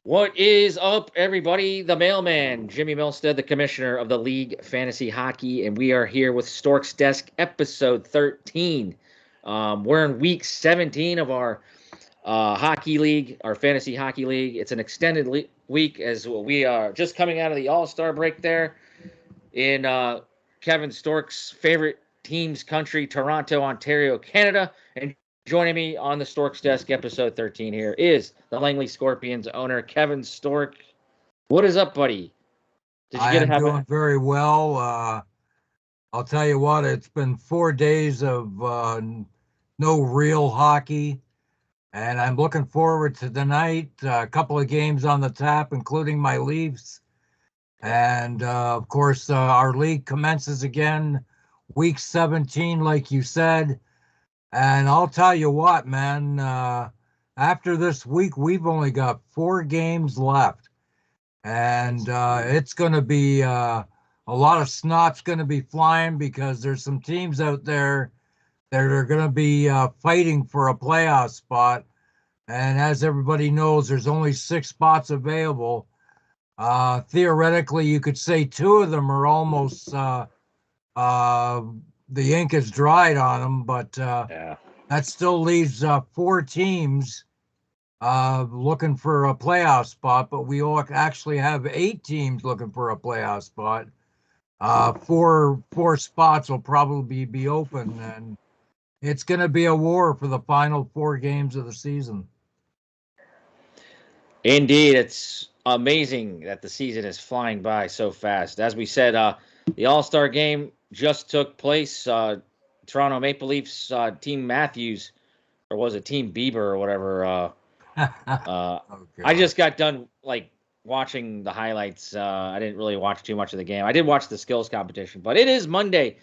What is up, everybody? The mailman, Jimmy Milstead, the commissioner of the League Fantasy Hockey, and we are here with StorksDesk episode 13. We're in week 17 of our hockey league, our fantasy hockey league. It's an extended week as we are just coming out of the All-Star break there in Kevin Stork's favorite team's country, Toronto, Ontario, Canada. And joining me on the Storks Desk, episode 13 here, is the Langley Scorpions owner, Kevin Stork. What is up, buddy? Did you I get to am have a... doing very well. I'll tell you what, it's been 4 days of no real hockey, and I'm looking forward to tonight. A couple of games on the tap, including my Leafs. And of course, our league commences again, week 17, like you said. And I'll tell you what, man, after this week, we've only got 4 games left. And it's going to be a lot of snot's going to be flying because there's some teams out there that are going to be fighting for a playoff spot. And as everybody knows, there's only 6 spots available. Theoretically, you could say 2 of them are almost uh, the ink is dried on them, but Yeah. that still leaves 4 teams looking for a playoff spot, but we all actually have 8 teams looking for a playoff spot. Four spots will probably be open, and it's going to be a war for the final 4 games of the season. Indeed, it's amazing that the season is flying by so fast. As we said, the All-Star game just took place. Toronto Maple Leafs Team Matthews, or was it Team Bieber or whatever, Uh, Oh I God. just got done watching the highlights. I didn't really watch too much of the game. I did watch the skills competition, but it is Monday,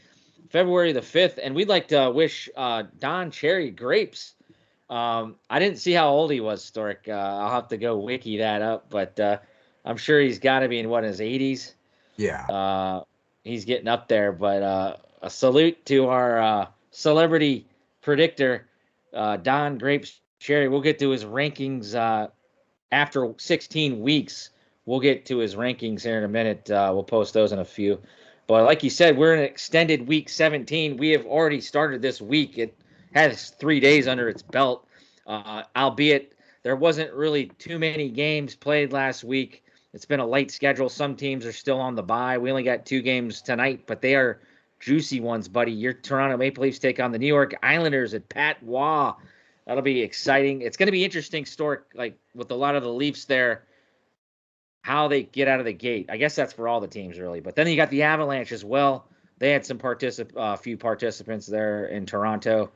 February the 5th, and we'd like to wish Don Cherry Grapes. I didn't see how old he was, Stork. I'll have to go wiki that up, but I'm sure he's got to be in his 80s. Yeah. Uh, he's getting up there, but a salute to our celebrity predictor, Don Grapes Cherry. We'll get to his rankings after 16 weeks. We'll get to his rankings here in a minute. We'll post those in a few. But like you said, we're in an extended week 17. We have already started this week. It has 3 days under its belt, albeit there wasn't really too many games played last week. It's been a light schedule. Some teams are still on the bye. We only got 2 games tonight, but they are juicy ones, buddy. Your Toronto Maple Leafs take on the New York Islanders at Pat Waugh. That'll be exciting. It's going to be interesting, Stork, like with a lot of the Leafs there, how they get out of the gate. I guess that's for all the teams, really. But then you got the Avalanche as well. They had some few participants there in Toronto.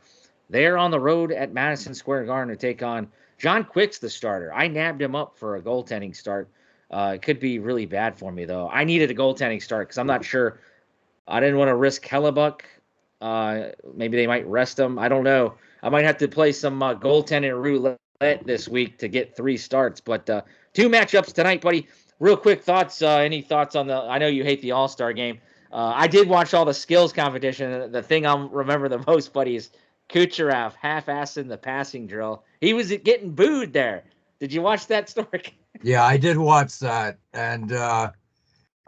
They're on the road at Madison Square Garden to take on John Quick's the starter. I nabbed him up for a goaltending start. It could be really bad for me, though. I needed a goaltending start because I'm not sure. I didn't want to risk Hellebuck. Maybe they might rest him. I don't know. I might have to play some goaltending roulette this week to get 3 starts. But 2 matchups tonight, buddy. Real quick thoughts. Any thoughts on the? I know you hate the All Star game. I did watch all the skills competition. The thing I'll remember the most, buddy, is Kucherov half-assing the passing drill. He was getting booed there. Did you watch that, Stork? Yeah, I did watch that, and I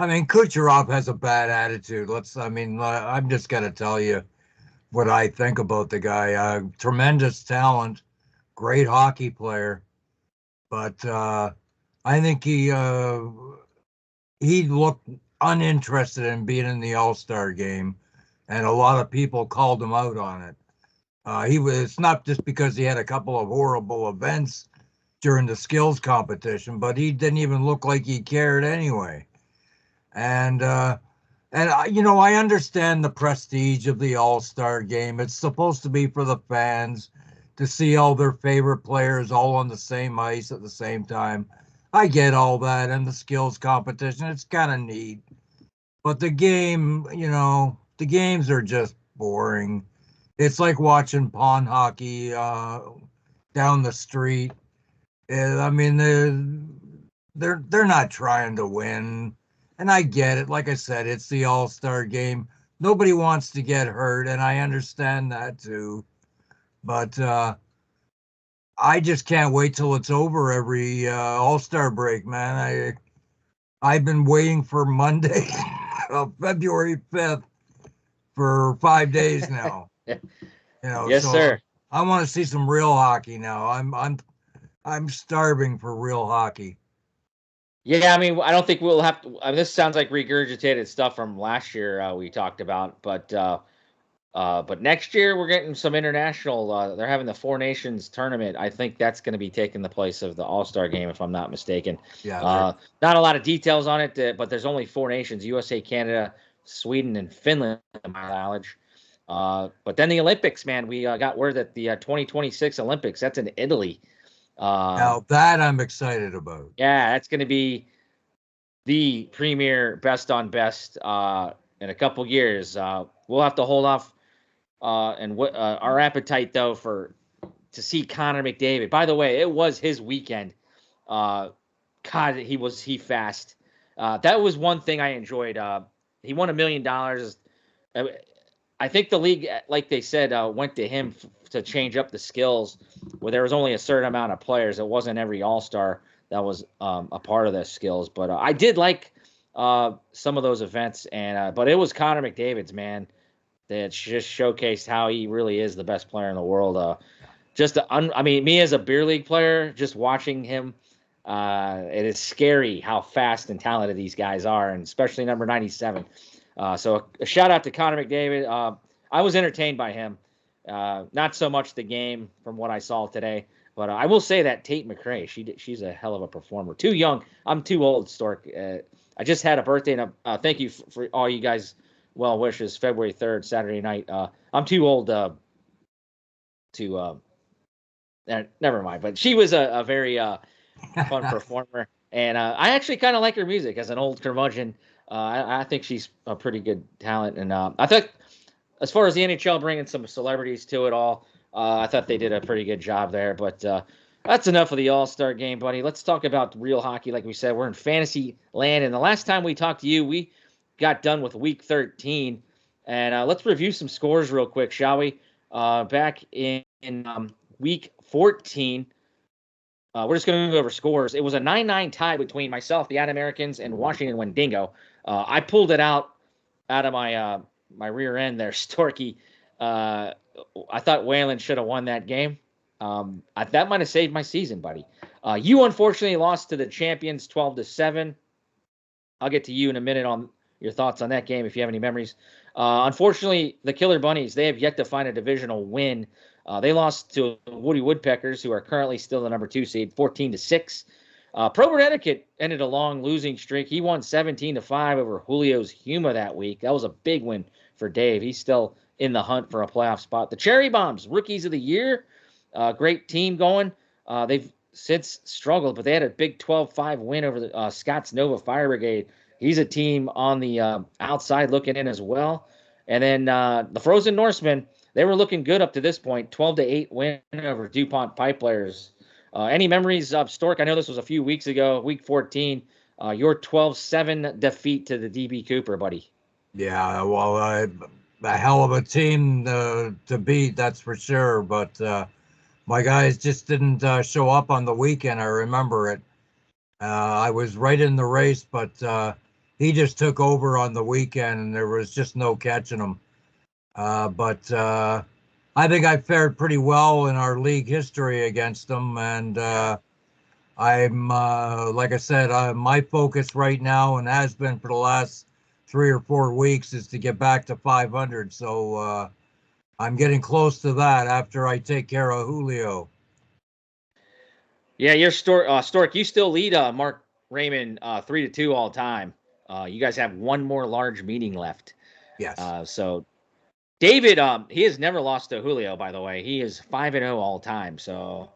mean, Kucherov has a bad attitude. I'm just gonna tell you what I think about the guy. Tremendous talent, great hockey player, but I think he looked uninterested in being in the All-Star game, and a lot of people called him out on it. He was It's not just because he had a couple of horrible events during the skills competition, but he didn't even look like he cared anyway. And I understand the prestige of the All-Star game. It's supposed to be for the fans to see all their favorite players all on the same ice at the same time. I get all that, and the skills competition, it's kind of neat. But the games are just boring. It's like watching pond hockey down the street. I mean, they're not trying to win, and I get it. Like I said, it's the All-Star game. Nobody wants to get hurt, and I understand that too. But I just can't wait till it's over every All-Star break, man. I've been waiting for Monday, February 5th, for 5 days now. Yes, So sir. I want to see some real hockey now. I'm starving for real hockey. Yeah, I mean, I don't think we'll have to. This sounds like regurgitated stuff from last year we talked about, but next year we're getting some international. They're having the Four Nations tournament. I think that's going to be taking the place of the All Star game, if I'm not mistaken. Yeah, Not a lot of details on it, but there's only four nations: USA, Canada, Sweden, and Finland, to my knowledge. But then the Olympics, man, we got word that the 2026 Olympics, that's in Italy. now that I'm excited about. Yeah, that's going to be the premier best on best in a couple years. We'll have to hold off and our appetite though to see Connor McDavid. By the way, it was his weekend. God, he fast. That was one thing I enjoyed. He won $1 million. I think the league, like they said, went to him to change up the skills, where there was only a certain amount of players. It wasn't every All-Star that was a part of the skills. But I did like some of those events, and but it was Connor McDavid's, man, that just showcased how he really is the best player in the world. I mean, me as a beer league player, just watching him, it is scary how fast and talented these guys are, and especially number 97. So a shout out to Connor McDavid. I was entertained by him. Not so much the game from what I saw today, but I will say that Tate McRae, she's a hell of a performer. Too young. I'm too old, Stork. I just had a birthday, and thank you for all you guys well wishes. February 3rd, Saturday night. I'm too old to never mind. But she was a very fun performer, and I actually kind of like her music as an old curmudgeon. I think she's a pretty good talent, and I thought as far as the NHL bringing some celebrities to it all, I thought they did a pretty good job there. But that's enough of the All-Star game, buddy. Let's talk about real hockey. Like we said, we're in fantasy land, and the last time we talked to you, we got done with Week 13, and let's review some scores real quick, shall we? Back in Week 14. We're just going to go over scores. It was a 9-9 tie between myself, the Ad-Americans, and Washington Wendigo. I pulled it out of my rear end there, Storky. I thought Whalen should have won that game. That might have saved my season, buddy. You unfortunately lost to the champions 12-7. I'll get to you in a minute on your thoughts on that game if you have any memories. Unfortunately, the Killer Bunnies, they have yet to find a divisional win. They lost to Woody Woodpeckers, who are currently still the number 2 seed, 14-6. Provo Etiquette ended a long losing streak. He won 17-5 over Julio's Huma that week. That was a big win for Dave. He's still in the hunt for a playoff spot. The Cherry Bombs, rookies of the year, great team going. They've since struggled, but they had a big 12-5 win over the Scott's Nova Fire Brigade. He's a team on the outside looking in as well. And then the Frozen Norsemen, they were looking good up to this point, 12-8 win over DuPont Pipelines. Any memories of Stork? I know this was a few weeks ago, Week 14. Your 12-7 defeat to the DB Cooper, buddy. Yeah, well, a hell of a team to beat, that's for sure. But my guys just didn't show up on the weekend. I remember it. I was right in the race, but he just took over on the weekend, and there was just no catching him. But I think I fared pretty well in our league history against them. And I'm, like I said, my focus right now, and has been for the last 3 or 4 weeks, is to get back to 500. So I'm getting close to that after I take care of Julio. Yeah, you're Stork. You still lead Mark Raymond 3-2 all time. You guys have one more large meeting left. Yes. So David, he has never lost to Julio, by the way. He is 5-0 all time. So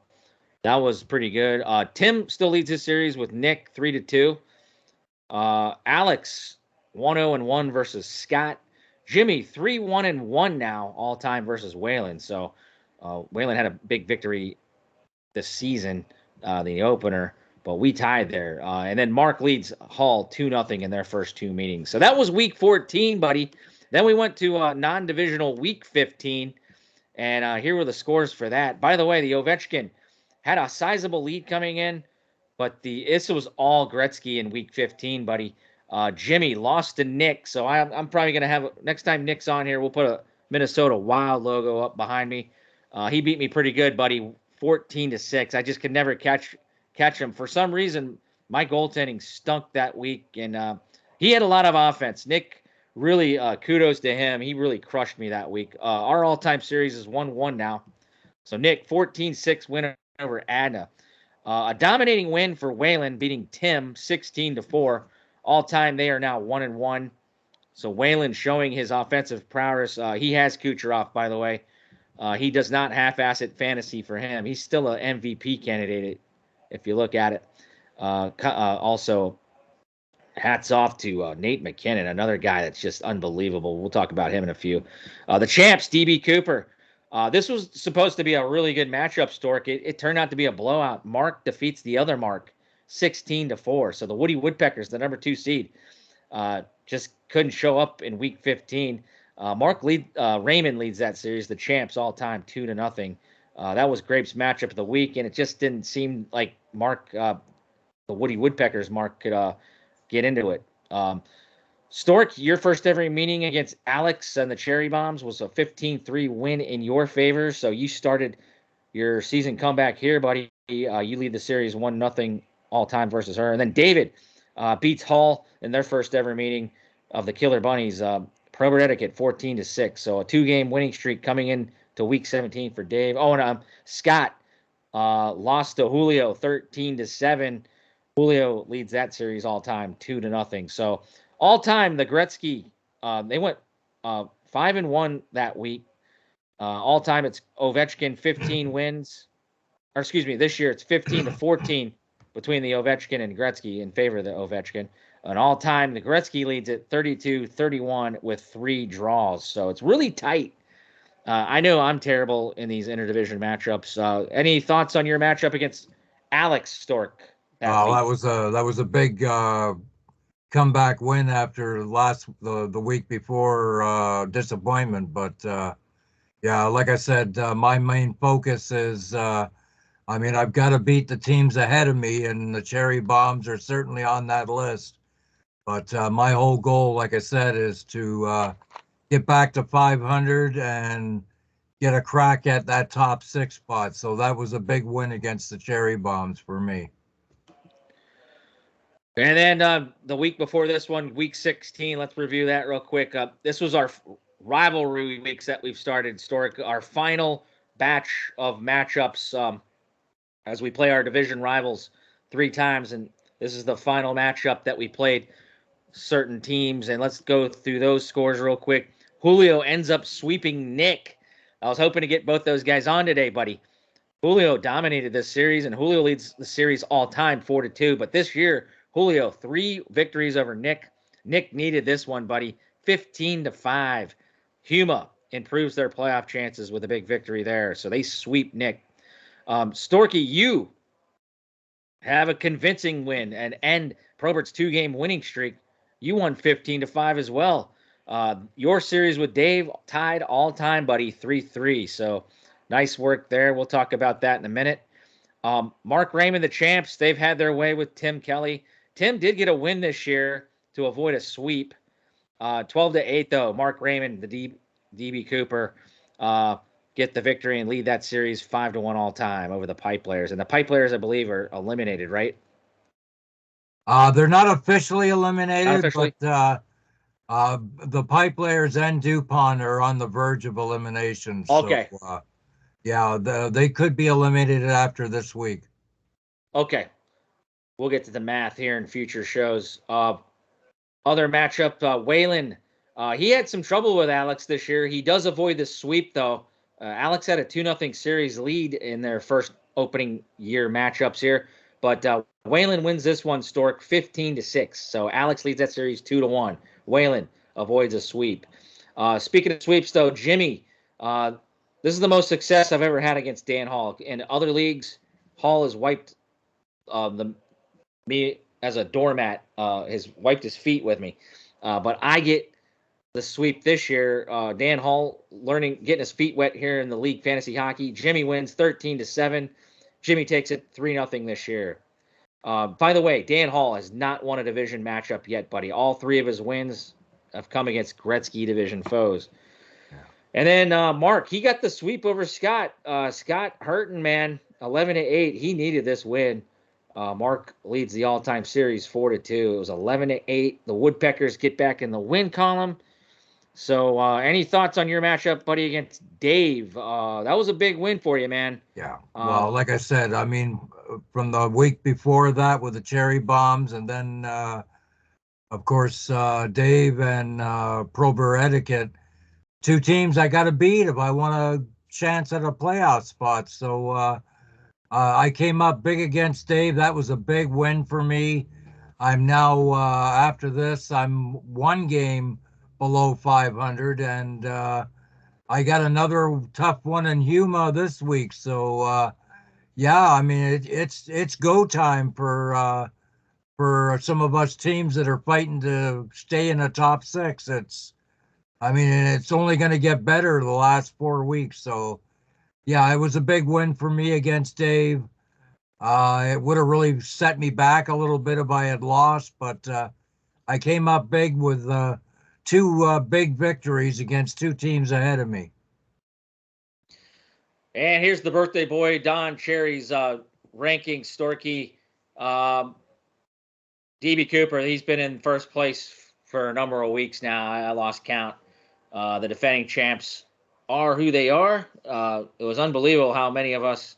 that was pretty good. Tim still leads his series with Nick 3-2. Alex 1-0-1 versus Scott. Jimmy 3-1-1 now all time versus Whalen. So Whalen had a big victory this season, the opener, but we tied there. And then Mark leads Hall 2-0 in their first 2 meetings. So that was Week 14, buddy. Then we went to non-divisional Week 15, and here were the scores for that. By the way, the Ovechkin, had a sizable lead coming in, but this was all Gretzky in week 15, buddy. Jimmy lost to Nick, so I'm probably going to have, next time Nick's on here, we'll put a Minnesota Wild logo up behind me. He beat me pretty good, buddy, 14-6. I just could never catch him. For some reason, my goaltending stunk that week, and he had a lot of offense. Nick, really, kudos to him. He really crushed me that week. Our all-time series is 1-1 now. So Nick, 14-6 win over Adna. A dominating win for Whalen, beating Tim 16-4. All time, they are now 1-1. So Whalen showing his offensive prowess. He has Kucherov, by the way. He does not half-ass it fantasy for him. He's still an MVP candidate if you look at it. Also, hats off to Nate McKinnon, another guy that's just unbelievable. We'll talk about him in a few. The champs, DB Cooper. This was supposed to be a really good matchup, Stork. It turned out to be a blowout. Mark defeats the other Mark 16-4. So the Woody Woodpeckers, the number 2 seed, just couldn't show up in week 15. Raymond leads that series, the champs all time, 2-0. That was Grape's matchup of the week, and it just didn't seem like Mark, the Woody Woodpeckers, Mark could get into it. Stork, your first ever meeting against Alex and the Cherry Bombs was a 15-3 win in your favor. So you started your season comeback here, buddy. You lead the series 1-0 all time versus her. And then David beats Hall in their first ever meeting of the Killer Bunnies. Probert Etiquette 14-6. So a 2-game winning streak coming in to week 17 for Dave. Oh, and Scott lost to Julio 13-7. Julio leads that series all time 2-0. So all time, the Gretzky, they went 5-1 that week. All time, it's Ovechkin 15 wins. Or excuse me, this year it's 15-14 between the Ovechkin and Gretzky in favor of the Ovechkin. And all time, the Gretzky leads at 32-31 with 3 draws. So it's really tight. I know I'm terrible in these interdivision matchups. Any thoughts on your matchup against Alex Stork? That was a big comeback win after the week before disappointment. But yeah, like I said, my main focus is, I've got to beat the teams ahead of me, and the Cherry Bombs are certainly on that list. But my whole goal, like I said, is to get back to 500 and get a crack at that top 6 spot. So that was a big win against the Cherry Bombs for me. And then the week before this one, week 16, let's review that real quick. This was our rivalry weeks that we've started, Stork, our final batch of matchups as we play our division rivals 3 times. And this is the final matchup that we played certain teams. And let's go through those scores real quick. Julio ends up sweeping Nick. I was hoping to get both those guys on today, buddy. Julio dominated this series, and Julio leads the series all time 4-2. But this year, Julio, 3 victories over Nick. Nick needed this one, buddy. 15-5. Huma improves their playoff chances with a big victory there. So they sweep Nick. Storky, you have a convincing win and end Probert's 2-game winning streak. You won 15-5 as well. Your series with Dave tied all time, buddy, 3-3. So nice work there. We'll talk about that in a minute. Mark Raymond, the champs, they've had their way with Tim Kelly. Tim did get a win this year to avoid a sweep. 12-8, though. Mark Raymond, the DB Cooper, get the victory and lead that series 5-1 all time over the Pipe Players. And the Pipe Players, I believe, are eliminated, right? They're not officially eliminated, not officially. But the Pipe Players and DuPont are on the verge of elimination. Okay. So, yeah, they could be eliminated after this week. Okay. We'll get to the math here in future shows. Other matchup, Whalen. He had some trouble with Alex this year. He does avoid the sweep, though. Alex had a 2-0 series lead in their first opening year matchups here. But Whalen wins this one, Stork, 15-6. So Alex leads that series 2-1. Whalen avoids a sweep. Speaking of sweeps, though, Jimmy, this is the most success I've ever had against Dan Hall. In other leagues, Hall has wiped me as a doormat, has wiped his feet with me. But I get the sweep this year. Dan Hall getting his feet wet here in the league fantasy hockey. Jimmy wins 13-7. Jimmy takes it 3-0 this year. By the way, Dan Hall has not won a division matchup yet, buddy. All 3 of his wins have come against Gretzky division foes. Yeah. And then Mark, he got the sweep over Scott. Scott hurting, man, 11-8. He needed this win. Mark leads the all-time series 4-2. It was 11-8. The Woodpeckers get back in the win column. So any thoughts on your matchup, buddy, against Dave? That was a big win for you, man. Yeah. Well, like I said, I mean, from the week before that with the cherry bombs, and then, of course, Dave and Prober Etiquette, 2 teams I got to beat if I want a chance at a playoff spot. So I came up big against Dave. That was a big win for me. I'm now, after this, I'm 1 game below 500, and I got another tough one in Huma this week. So yeah, I mean it's go time for some of us teams that are fighting to stay in the top 6. I mean, it's only going to get better the last 4 weeks. So yeah, it was a big win for me against Dave. It would have really set me back a little bit if I had lost, but I came up big with 2 big victories against 2 teams ahead of me. And here's the birthday boy, Don Cherry's ranking, Storky. DB Cooper, he's been in first place for a number of weeks now. I lost count. The defending champs are who they are. It was unbelievable how many of us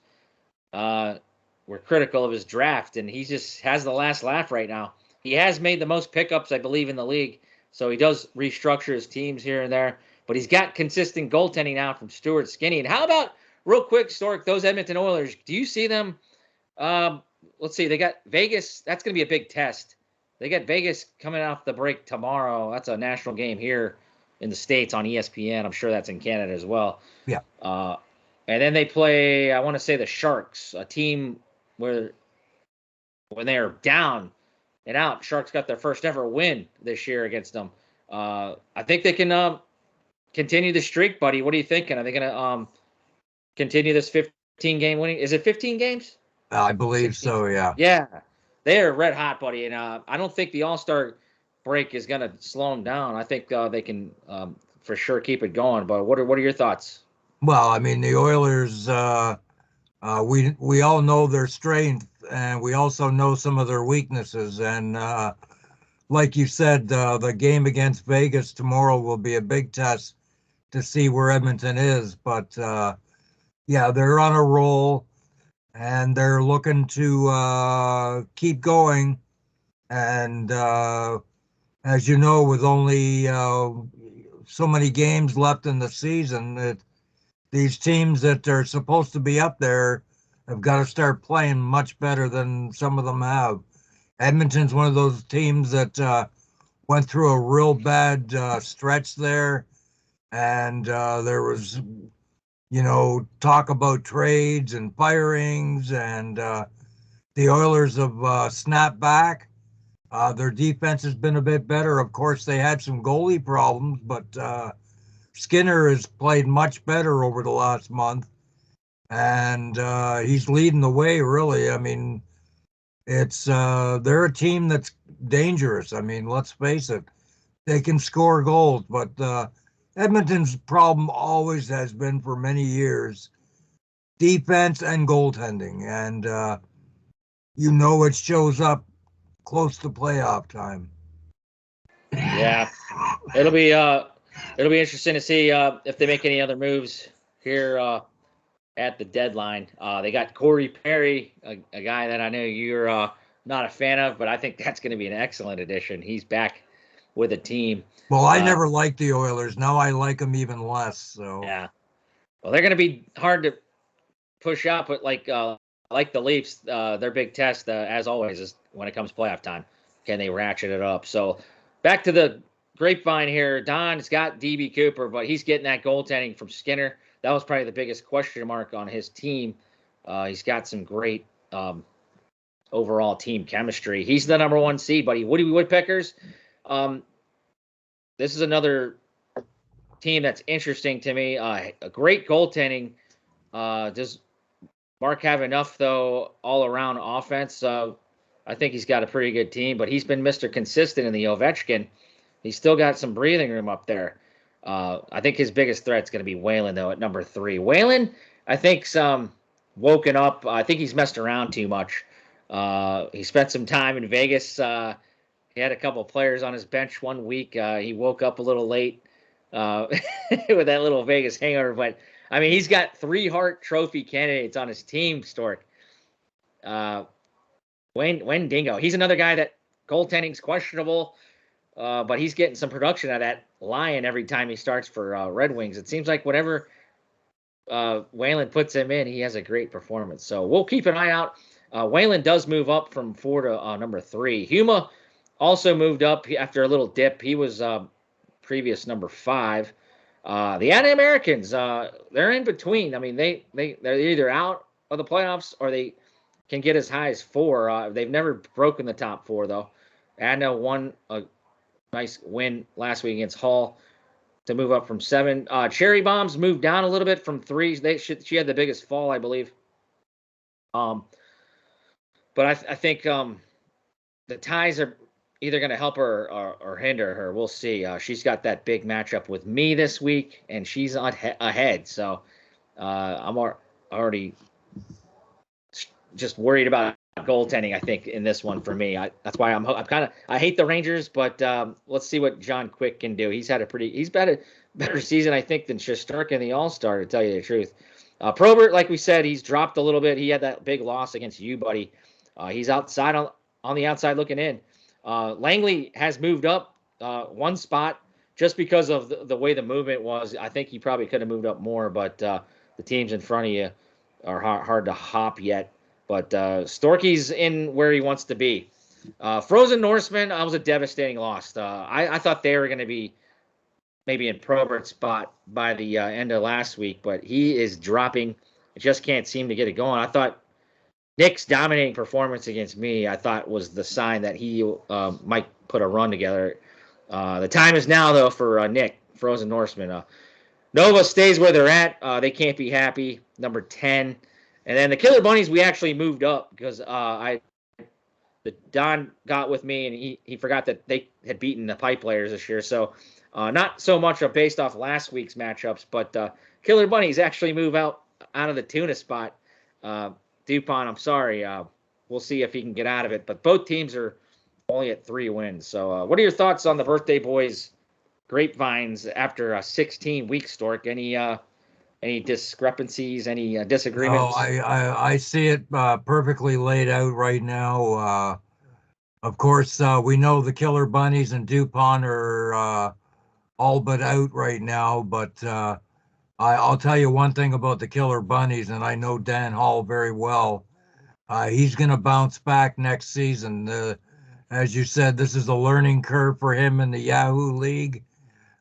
were critical of his draft, and he just has the last laugh right now. He has made the most pickups, I believe, in the league, so he does restructure his teams here and there, but he's got consistent goaltending now from Stuart Skinny. And how about, real quick, Stork, those Edmonton Oilers, do you see them? Let's see, they got Vegas. That's going to be a big test. They got Vegas coming off the break tomorrow. That's a national game here in the States on ESPN. I'm sure that's in Canada as well. Yeah. And then they play, I want to say, the Sharks, a team where when they're down and out, Sharks got their first ever win this year against them. I think they can continue the streak, buddy. What are you thinking? Are they going to continue this 15-game winning? Is it 15 games? I believe 16. So, yeah. Yeah. They are red hot, buddy. And I don't think the All-Star break is going to slow them down. I think they can for sure keep it going. But what are your thoughts? Well, I mean, the Oilers, we all know their strength, and we also know some of their weaknesses. And like you said, the game against Vegas tomorrow will be a big test to see where Edmonton is. But yeah, they're on a roll, and they're looking to keep going. And as you know, with only so many games left in the season, these teams that are supposed to be up there have got to start playing much better than some of them have. Edmonton's one of those teams that went through a real bad stretch there, and there was, talk about trades and firings, and the Oilers have snapped back. Their defense has been a bit better. Of course, they had some goalie problems, but Skinner has played much better over the last month, and he's leading the way, really. I mean, they're a team that's dangerous. I mean, let's face it, they can score goals, but Edmonton's problem always has been for many years defense and goaltending, and it shows up close to playoff time. Yeah, it'll be interesting to see if they make any other moves here at the deadline. They got Corey Perry, a guy that I know you're not a fan of, but I think that's going to be an excellent addition. He's back with a team. Well, I never liked the Oilers. Now I like them even less. So yeah, well, they're going to be hard to push out, but like the Leafs, their big test, as always, is when it comes playoff time. Can they ratchet it up? So back to the grapevine here. Don's got DB Cooper, but he's getting that goaltending from Skinner. That was probably the biggest question mark on his team. He's got some great overall team chemistry. He's the number 1 seed, buddy. Woody Woodpeckers. This is another team that's interesting to me. A great goaltending. Does Mark have enough, though, all-around offense. So I think he's got a pretty good team, but he's been Mr. Consistent in the Ovechkin. He's still got some breathing room up there. I think his biggest threat's going to be Whalen, though, at number 3. Whalen, I think, woken up. I think he's messed around too much. He spent some time in Vegas. He had a couple of players on his bench one week. He woke up a little late with that little Vegas hangover. But, I mean, he's got 3 Hart Trophy candidates on his team, Stork. Wayne Dingo. He's another guy that goaltending's questionable, but he's getting some production out of that Lion every time he starts for Red Wings. It seems like whatever Whalen puts him in, he has a great performance. So we'll keep an eye out. Whalen does move up from 4 to number 3. Huma also moved up after a little dip. He was previous number 5. The Americans, they're in between. I mean, they're either out of the playoffs or they can get as high as 4. They've never broken the top 4, though. Adna won a nice win last week against Hull to move up from 7. Cherry Bombs moved down a little bit from 3. She had the biggest fall, I believe. But I think the ties are either going to help her or hinder her. We'll see. She's got that big matchup with me this week, and she's ahead. So I'm already just worried about goaltending, I think, in this one for me. That's why I'm I hate the Rangers, but let's see what John Quick can do. He's had a better season, I think, than Shesterkin in the All-Star, to tell you the truth. Probert, like we said, he's dropped a little bit. He had that big loss against you, buddy. He's outside on the outside looking in. Langley has moved up 1 spot just because of the way the movement was. I think he probably could have moved up more, but the teams in front of you are hard to hop yet. But Storky's in where he wants to be. Frozen Norseman, was a devastating loss. I thought they were going to be maybe in Probert's spot by the end of last week, but he is dropping. I just can't seem to get it going. I thought Nick's dominating performance against me, I thought, was the sign that he might put a run together. The time is now, though, for Nick, Frozen Norseman. Nova stays where they're at. They can't be happy. Number 10. And then the Killer Bunnies, we actually moved up because Don got with me, and he forgot that they had beaten the Pipe Players this year. So not so much based off last week's matchups, but Killer Bunnies actually move out of the tuna spot. Dupont, I'm sorry. We'll see if he can get out of it. But both teams are only at 3 wins. So what are your thoughts on the Birthday Boys Grapevines after a 16-week, Stork? Any discrepancies, any disagreements? Oh, I see it perfectly laid out right now. Of course, we know the Killer Bunnies and DuPont are all but out right now, but I'll tell you one thing about the Killer Bunnies, and I know Dan Hall very well. He's going to bounce back next season. As you said, this is a learning curve for him in the Yahoo League,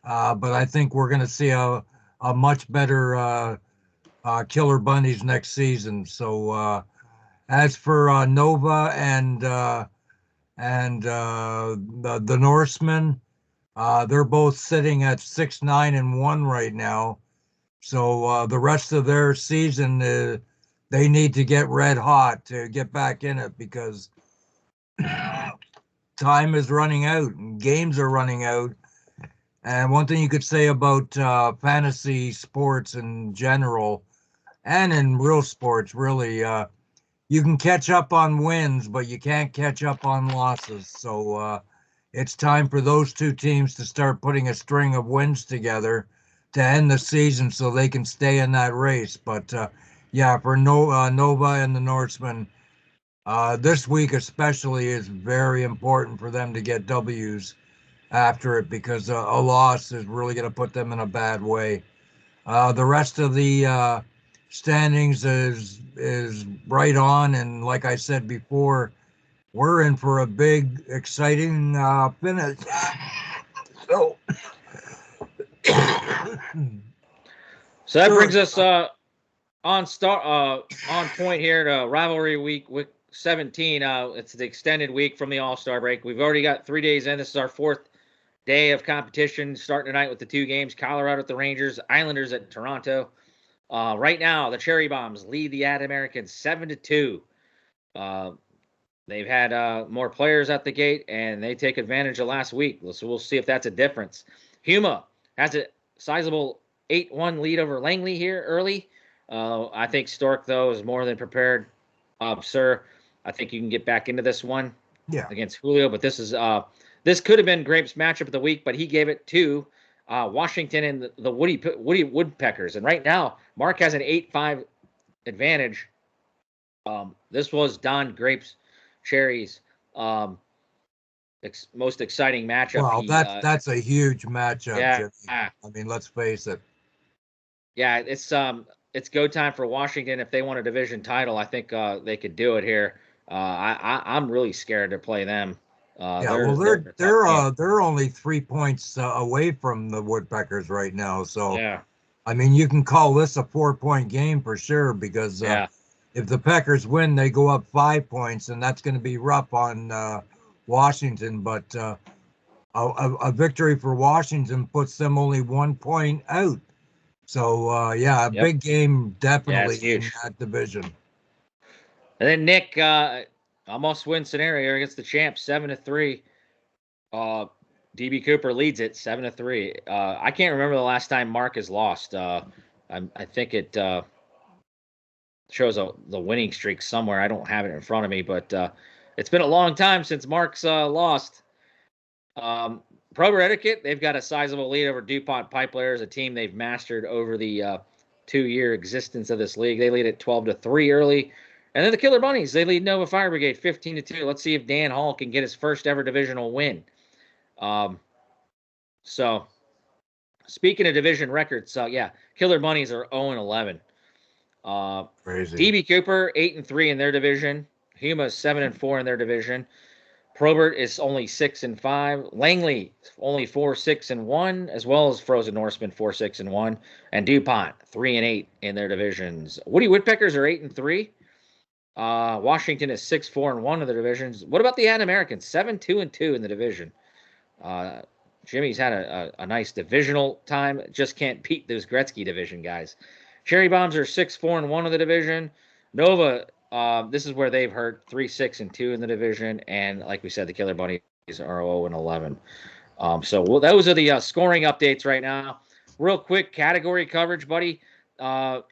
but I think we're going to see a much better Killer Bunnies next season. So as for Nova and the Norsemen, they're both sitting at 6-9-1 right now. So the rest of their season, they need to get red hot to get back in it because time is running out and games are running out. And one thing you could say about fantasy sports in general and in real sports, really, you can catch up on wins, but you can't catch up on losses. So it's time for those 2 teams to start putting a string of wins together to end the season so they can stay in that race. But yeah, for Nova and the Norsemen, this week especially is very important for them to get W's after it because a loss is really going to put them in a bad way. The rest of the standings is right on, and like I said before, we're in for a big, exciting finish. So, so that brings us on point here to rivalry week 17. It's the extended week from the All-Star break. We've already got 3 days in. This is our 4th day of competition, starting tonight with the 2 games: Colorado at the Rangers, Islanders at Toronto. Right now, the Cherry Bombs lead the Americans 7-2. They've had more players at the gate, and they take advantage of last week. So we'll see if that's a difference. Huma has a sizable 8-1 lead over Langley here early. I think Stork, though, is more than prepared. Sir, I think you can get back into this one against Julio, but this could have been Grape's matchup of the week, but he gave it to Washington and the Woody Woodpeckers. And right now, Mark has an 8-5 advantage. This was Don Grape's Cherry's most exciting matchup. Well, that's a huge matchup, yeah, Jimmy. I mean, let's face it. Yeah, it's go time for Washington. If they want a division title, I think they could do it here. I'm really scared to play them. They're only 3 points away from the Woodpeckers right now. So yeah, I mean, you can call this a 4-point game for sure, because if the Peckers win, they go up 5 points, and that's going to be rough on Washington. But a victory for Washington puts them only 1 point out. So big game definitely in that division. And then Nick, almost win scenario against the champs, 7-3. DB Cooper leads it 7-3. I can't remember the last time Mark has lost. I think it shows the winning streak somewhere. I don't have it in front of me, but it's been a long time since Mark's lost. Prober Etiquette, they've got a sizable lead over DuPont Pipelayers, a team they've mastered over the 2-year existence of this league. They lead at 12-3 early. And then the Killer Bunnies, they lead Nova Fire Brigade 15-2. Let's see if Dan Hall can get his first ever divisional win. So, speaking of division records, Killer Bunnies are 0-11. Crazy. DB Cooper 8-3 in their division. Huma's 7-4 in their division. Probert is only 6-5. Langley only 4-6-1, as well as Frozen Norseman 4-6-1, and DuPont 3-8 in their divisions. Woody Woodpeckers are 8-3. Washington is 6-4-1 in the divisions. What about the Americans? 7-2-2 in the division. Jimmy's had a nice divisional time. Just can't beat those Gretzky division guys. Cherry Bombs are 6-4-1 in the division. Nova, this is where they've hurt 3-6-2 in the division, and like we said, the Killer Bunnies are 0-11. Those are the scoring updates right now. Real quick category coverage, buddy.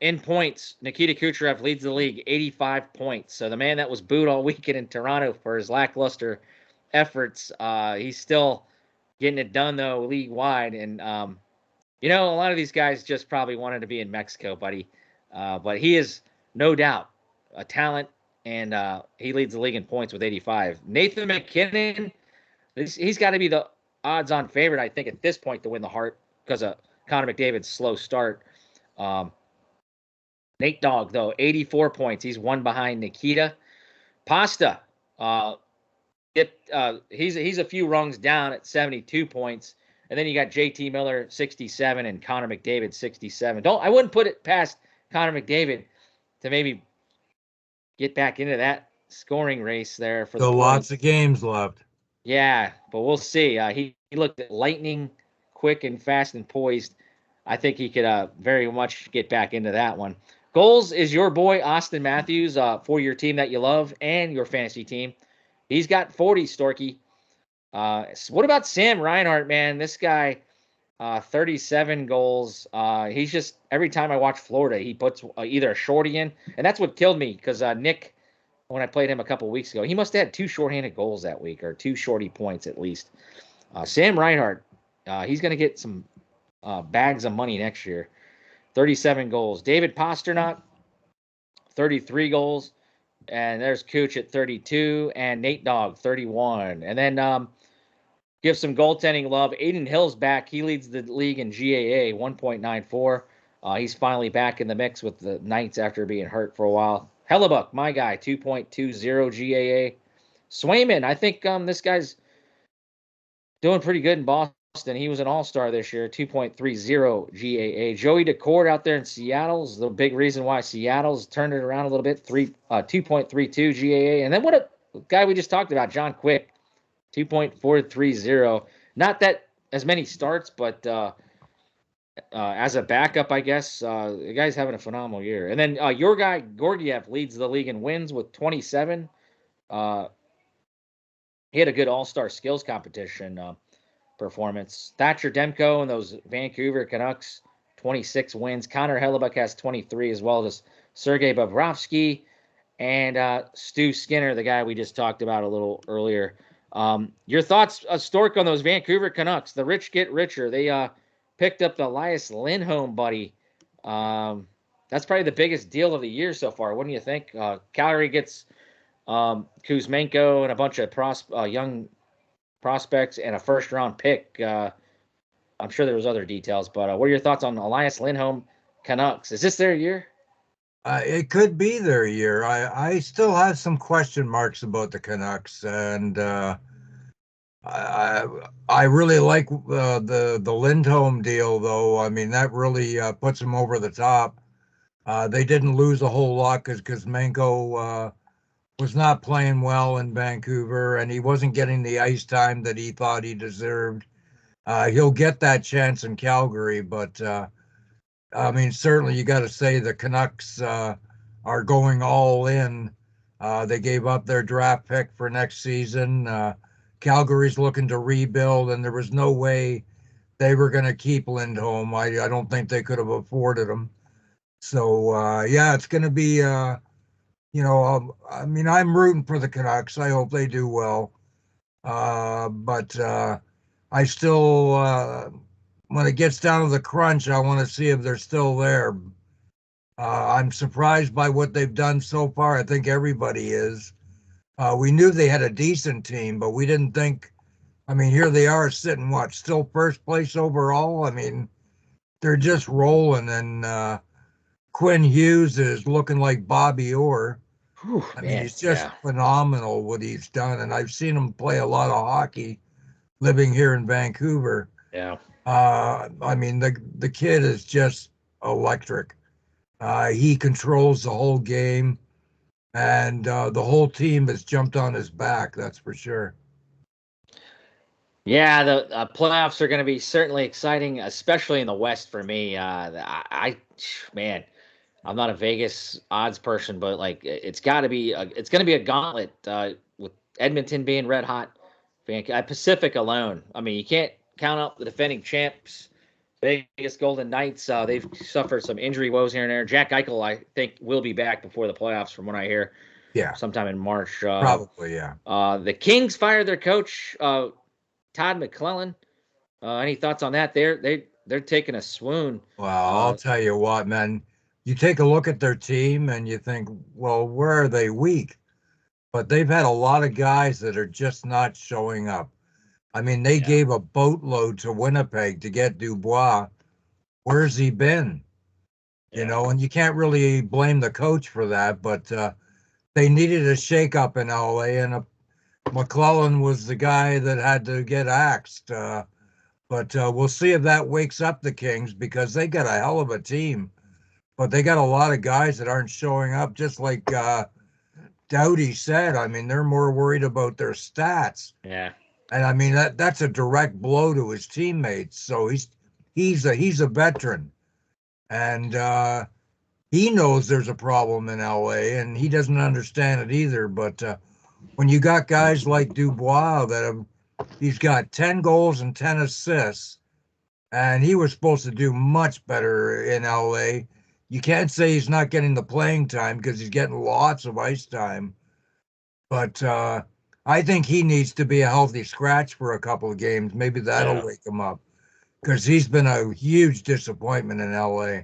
In points, Nikita Kucherov leads the league, 85 points. So the man that was booed all weekend in Toronto for his lackluster efforts, he's still getting it done though league wide. And a lot of these guys just probably wanted to be in Mexico, buddy. But he is no doubt a talent, and he leads the league in points with 85. Nathan McKinnon, he's got to be the odds-on favorite, I think, at this point to win the Hart because of Connor McDavid's slow start. Nate Dogg, though, 84 points. He's one behind Nikita. Pasta, he's a few rungs down at 72 points. And then you got JT Miller, 67, and Connor McDavid, 67. I wouldn't put it past Connor McDavid to maybe get back into that scoring race there for the lots of games left. Yeah, but we'll see. He looked at lightning, quick and fast and poised. I think he could very much get back into that one. Goals is your boy Austin Matthews for your team that you love and your fantasy team. He's got 40, Storky. What about Sam Reinhart, man? This guy, 37 goals. He's just, every time I watch Florida, he puts either a shorty in. And that's what killed me because Nick, when I played him a couple weeks ago, he must have had 2 shorthanded goals that week, or 2 shorty points at least. Sam Reinhart, he's going to get some bags of money next year. 37 goals. David Pasternak, 33 goals. And there's Cooch at 32. And Nate Dogg, 31. And then give some goaltending love. Aiden Hill's back. He leads the league in GAA, 1.94. He's finally back in the mix with the Knights after being hurt for a while. Hellebuck, my guy, 2.20 GAA. Swayman, I think this doing pretty good in Boston. He was an all-star this year, 2.30 GAA. Joey DeCord out there in Seattle is the big reason why Seattle's turned it around a little bit, 2.32 GAA. And then what a guy we just talked about, John Quick, 2.430. Not that as many starts, but as a backup, I guess. The guy's having a phenomenal year. And then your guy, Gorgiev, leads the league in wins with 27. He had a good all-star skills competition performance. Thatcher Demko and those Vancouver Canucks, 26 wins. Connor Hellebuck has 23, as well as Sergei Bobrovsky and Stu Skinner, the guy we just talked about a little earlier. Your thoughts, Stork, on those Vancouver Canucks? The rich get richer. They picked up the Elias Lindholm, buddy. That's probably the biggest deal of the year so far. What do you think? Calgary gets Kuzmenko and a bunch of young prospects and a first-round pick. I'm sure there was other details, but what are your thoughts on Elias Lindholm Canucks? Is this their year? It could be their year. I still have some question marks about the Canucks, and I really like the Lindholm deal, though. I mean, that really puts them over the top. They didn't lose a whole lot because Kuzmenko was not playing well in Vancouver, and he wasn't getting the ice time that he thought he deserved. He'll get that chance in Calgary, but I mean, certainly you got to say the Canucks are going all in. They gave up their draft pick for next season. Calgary's looking to rebuild, and there was no way they were going to keep Lindholm. I don't think they could have afforded him. So, yeah, it's going to be, I mean, I'm rooting for the Canucks. I hope they do well. But I still, when it gets down to the crunch, I want to see if they're still there. I'm surprised by what they've done so far. I think everybody is. We knew they had a decent team, but we didn't think. I mean, here they are sitting, still first place overall. I mean, they're just rolling, and Quinn Hughes is looking like Bobby Orr. Whew, I mean, man, he's just yeah. phenomenal what he's done, and I've seen him play a lot of hockey living here in Vancouver. Yeah. I mean, the kid is just electric. He controls the whole game, and the whole team has jumped on his back. That's for sure. Yeah, the playoffs are going to be certainly exciting, especially in the West for me. Man, I'm not a Vegas odds person, but like it's got to be, it's going to be a gauntlet with Edmonton being red hot, Pacific alone. I mean, you can't count out the defending champs, Vegas Golden Knights. They've suffered some injury woes here and there. Jack Eichel, I think, will be back before the playoffs, from what I hear, Yeah, sometime in March. probably. Yeah. The Kings fired their coach, Todd McClellan. Any thoughts on that? They're taking a swoon. Well, I'll tell you what, man. You take a look at their team and you think, well, where are they weak? But they've had a lot of guys that are just not showing up. I mean, they Yeah. gave a boatload to Winnipeg to get Dubois. Where's he been? And you can't really blame the coach for that, but they needed a shakeup in LA, and McClellan was the guy that had to get axed. But we'll see if that wakes up the Kings, because they got a hell of a team. But they got a lot of guys that aren't showing up, just like Doughty said. I mean, they're more worried about their stats. Yeah. And I mean, that's a direct blow to his teammates. So he's a veteran, and he knows there's a problem in LA, and he doesn't understand it either. But when you got guys like Dubois he's got 10 goals and 10 assists, and he was supposed to do much better in LA. You can't say he's not getting the playing time, because he's getting lots of ice time. But I think he needs to be a healthy scratch for a couple of games. Maybe that'll wake him up, because he's been a huge disappointment in LA.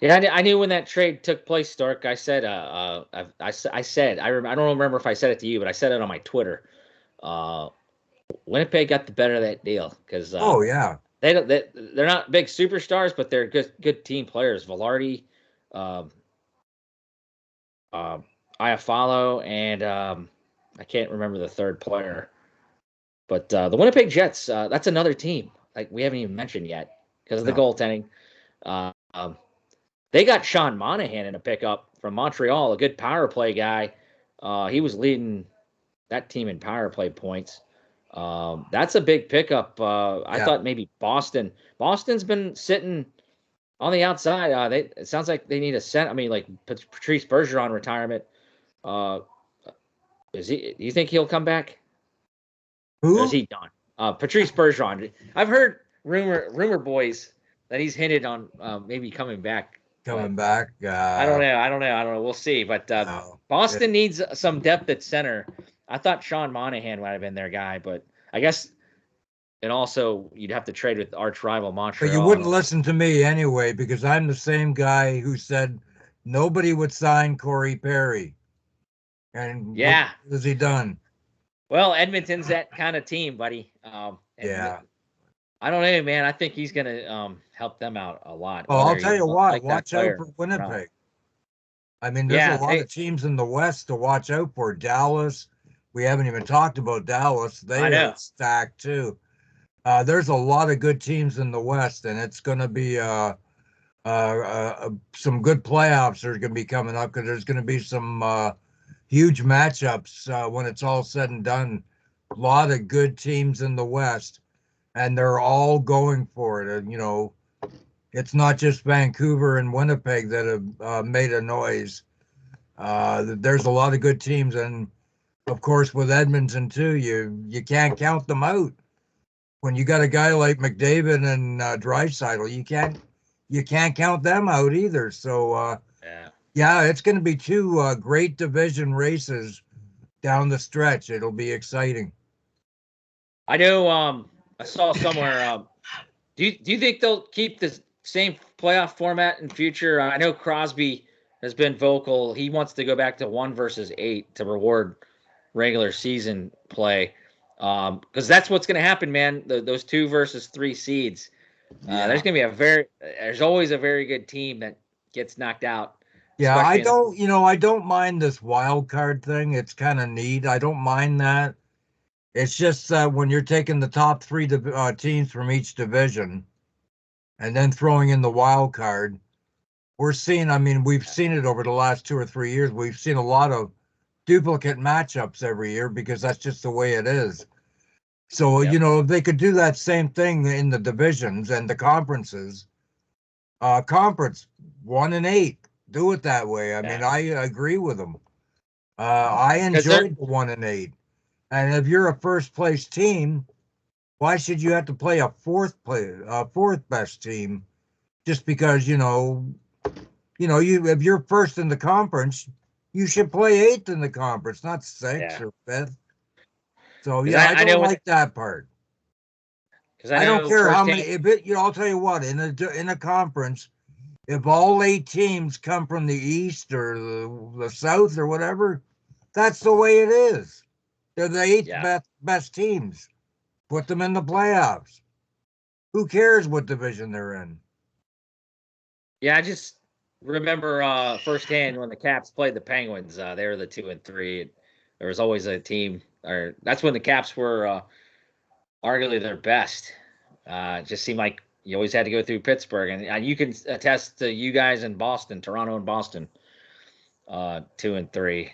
Yeah, I knew when that trade took place, Stark. I said, I said, I don't remember if I said it to you, but I said it on my Twitter. Winnipeg got the better of that deal, because Oh yeah, they're not big superstars, but they're good team players. Velarde, um, Iafallo, and I can't remember the third player. But the Winnipeg Jets, that's another team like we haven't even mentioned yet because of the no. goaltending. They got Sean Monahan in a pickup from Montreal, a good power play guy. He was leading that team in power play points. That's a big pickup. I thought maybe Boston. Boston's been sitting on the outside. It sounds like they need a center. I mean, like Patrice Bergeron retirement. Do you think he'll come back? Who? Or is he done? Patrice Bergeron. I've heard rumor boys that he's hinted on maybe coming back. Coming back. I don't know. We'll see. But Boston needs some depth at center. I thought Sean Monahan might have been their guy, but I guess. And also, you'd have to trade with arch rival Montreal. But you wouldn't listen to me anyway, because I'm the same guy who said nobody would sign Corey Perry. And what has he done? Well, Edmonton's that kind of team, buddy. I don't know, man. I think he's going to help them out a lot. Well, I'll tell you what. Watch out for Winnipeg. I mean, there's a lot of teams in the West to watch out for. Dallas. We haven't even talked about Dallas. They are stacked, too. There's a lot of good teams in the West, and it's going to be some good playoffs are going to be coming up, because there's going to be some huge matchups when it's all said and done. A lot of good teams in the West, and they're all going for it. And, it's not just Vancouver and Winnipeg that have made a noise. There's a lot of good teams, and of course with Edmonton too, you can't count them out. When you got a guy like McDavid and Draisaitl, you can't count them out either. So it's going to be two great division races down the stretch. It'll be exciting. I know. I saw somewhere. Do you think they'll keep the same playoff format in future? I know Crosby has been vocal. He wants to go back to 1 versus 8 to reward regular season play. Because that's what's going to happen, man. Those 2 versus 3 seeds. There's going to be there's always a very good team that gets knocked out. Yeah, I don't mind this wild card thing. It's kind of neat. I don't mind that. It's just when you're taking the top 3 teams from each division and then throwing in the wild card, we've seen it over the last 2 or 3 years. We've seen a lot of duplicate matchups every year, because that's just the way it is. So, if they could do that same thing in the divisions and the conferences, conference 1 and 8, do it that way. I mean, I agree with them. I enjoyed the 1 and 8. And if you're a first place team, why should you have to play a fourth best team just because, if you're first in the conference, you should play 8th in the conference, not 6th or 5th. So I don't like that part. I don't care how many. I'll tell you what. In a conference, if all 8 teams come from the East or the South or whatever, that's the way it is. They're the 8th best teams. Put them in the playoffs. Who cares what division they're in? Yeah, I just remember firsthand when the Caps played the Penguins. They were the 2 and 3. There was always a team, or that's when the Caps were arguably their best. It just seemed like you always had to go through Pittsburgh, and you can attest to you guys in Boston, Toronto and Boston, 2 and 3.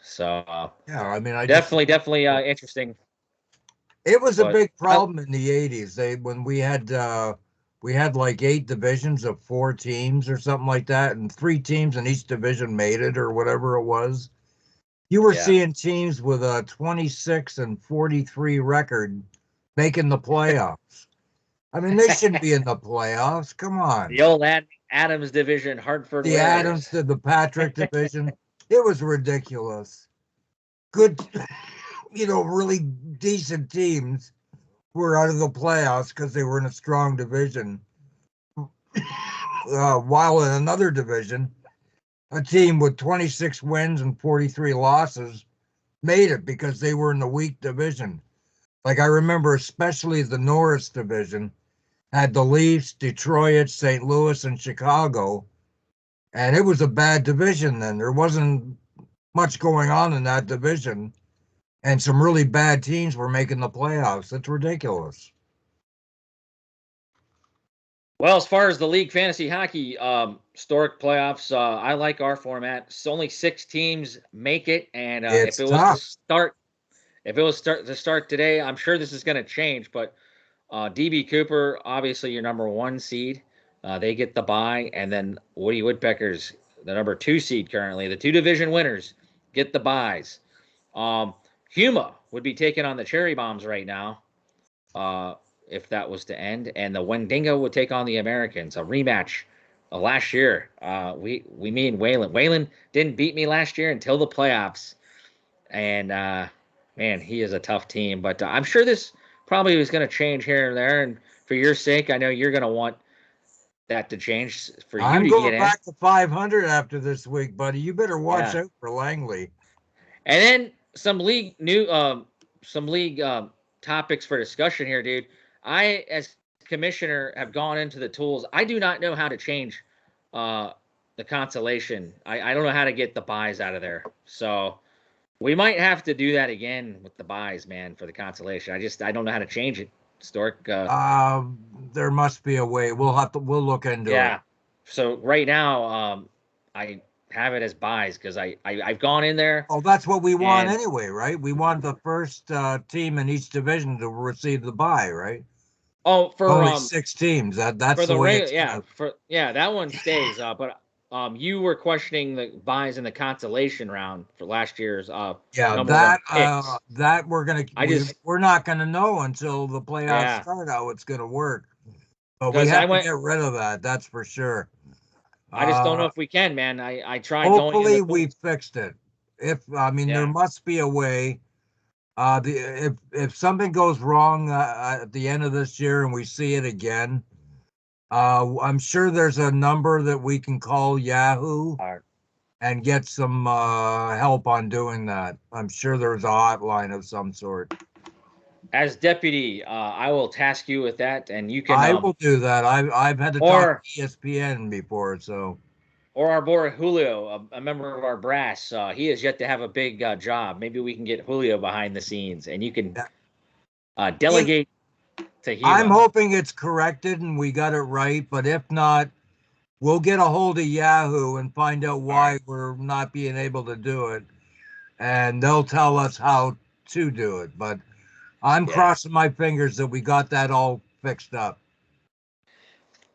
So definitely interesting. It was a big problem in the 80s. When we had like 8 divisions of 4 teams or something like that, and 3 teams in each division made it or whatever it was. You were seeing teams with a 26 and 43 record making the playoffs. I mean, they shouldn't be in the playoffs. Come on. The old Adams division, Hartford. The Adams, the Patrick division. It was ridiculous. Good, really decent teams were out of the playoffs because they were in a strong division. While in another division, a team with 26 wins and 43 losses made it because they were in the weak division. Like I remember especially the Norris division had the Leafs, Detroit, St. Louis, and Chicago. And it was a bad division then. There wasn't much going on in that division. And some really bad teams were making the playoffs. It's ridiculous. Well, as far as the league fantasy hockey Stork playoffs, I like our format. It's only 6 teams make it, and if if it was to start today, I'm sure this is going to change. But DB Cooper, obviously your number 1 seed, they get the bye, and then Woody Woodpeckers, the number 2 seed currently, the 2 division winners get the byes. Huma would be taking on the Cherry Bombs right now, if that was to end, and the Wendigo would take on the Americans, a rematch last year. We mean Wayland. Wayland didn't beat me last year until the playoffs, and man, he is a tough team. But I'm sure this probably was going to change here and there, and for your sake, I know you're going to want that to change for you I'm to going get in. back to 500 after this week, buddy. You better watch out for Langley. And then some league topics for discussion here, dude. I, as commissioner, have gone into the tools. I do not know how to change the consolation. I don't know how to get the buys out of there. So we might have to do that again with the buys, man, for the consolation. I don't know how to change it, Stork. There must be a way. We'll look into it. Yeah. So right now, I have it as buys because I've gone in there. Oh, that's what we want anyway, right? We want the first team in each division to receive the bye, right? Oh, for only 6 teams. That's the way. That one stays. But you were questioning the buys in the consolation round for last year's that we're not gonna know until the playoffs start how it's gonna work. But we have to get rid of that. That's for sure. I just don't know if we can, man. I tried. Hopefully, we fixed it. There must be a way. If something goes wrong at the end of this year and we see it again, I'm sure there's a number that we can call Yahoo and get some help on doing that. I'm sure there's a hotline of some sort. As deputy, I will task you with that, and you can. I will do that. I've had to talk to ESPN before, so. Or our boy Julio, a member of our brass, he has yet to have a big job. Maybe we can get Julio behind the scenes, and you can delegate to him. I'm hoping it's corrected and we got it right, but if not, we'll get a hold of Yahoo and find out why we're not being able to do it, and they'll tell us how to do it. But I'm crossing my fingers that we got that all fixed up.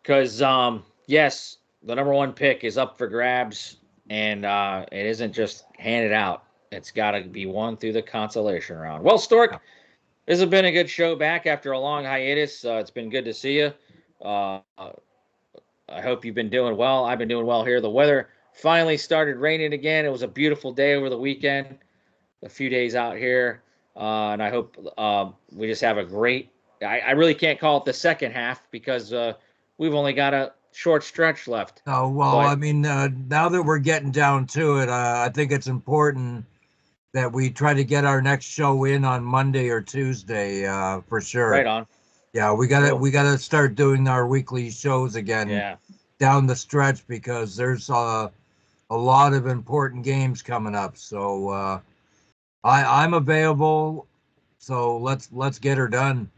Because, yes, the number 1 pick is up for grabs, and it isn't just handed out. It's got to be won through the consolation round. Well, Stork, this has been a good show back after a long hiatus. It's been good to see you. I hope you've been doing well. I've been doing well here. The weather finally started raining again. It was a beautiful day over the weekend, a few days out here. And I hope we just have a great – I really can't call it the second half because we've only got a short stretch left. Oh, well, now that we're getting down to it, I think it's important that we try to get our next show in on Monday or Tuesday for sure. Right on. Yeah, we gotta start doing our weekly shows again down the stretch because there's a lot of important games coming up. So I'm available. So let's get her done.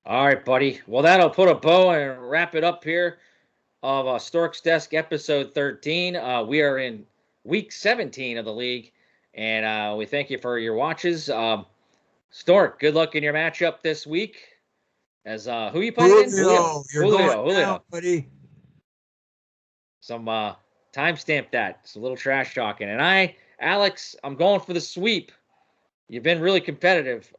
All right, buddy. Well, that'll put a bow and wrap it up here of StorksDesk episode 13. We are in week 17 of the league, and we thank you for your watches. Stork, good luck in your matchup this week. As who you playing in? Julio, buddy. Some timestamp that. It's a little trash talking. And Alex, I'm going for the sweep. You've been really competitive.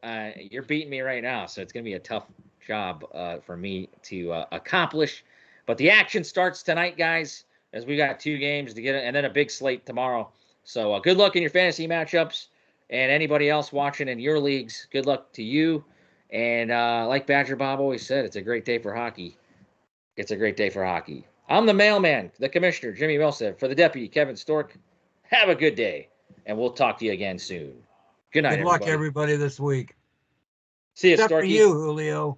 You're beating me right now, so it's going to be a tough job for me to accomplish. But the action starts tonight, guys, as we got 2 games to get it, and then a big slate tomorrow. So good luck in your fantasy matchups, and anybody else watching in your leagues, good luck to you. And like Badger Bob always said, it's a great day for hockey. It's a great day for hockey. I'm the mailman, the commissioner, Jimmy Milstead, for the deputy, Kevin Stork. Have a good day, and we'll talk to you again soon. Good night, Good luck, everybody, this week. See you, Except Storky. for you, Julio.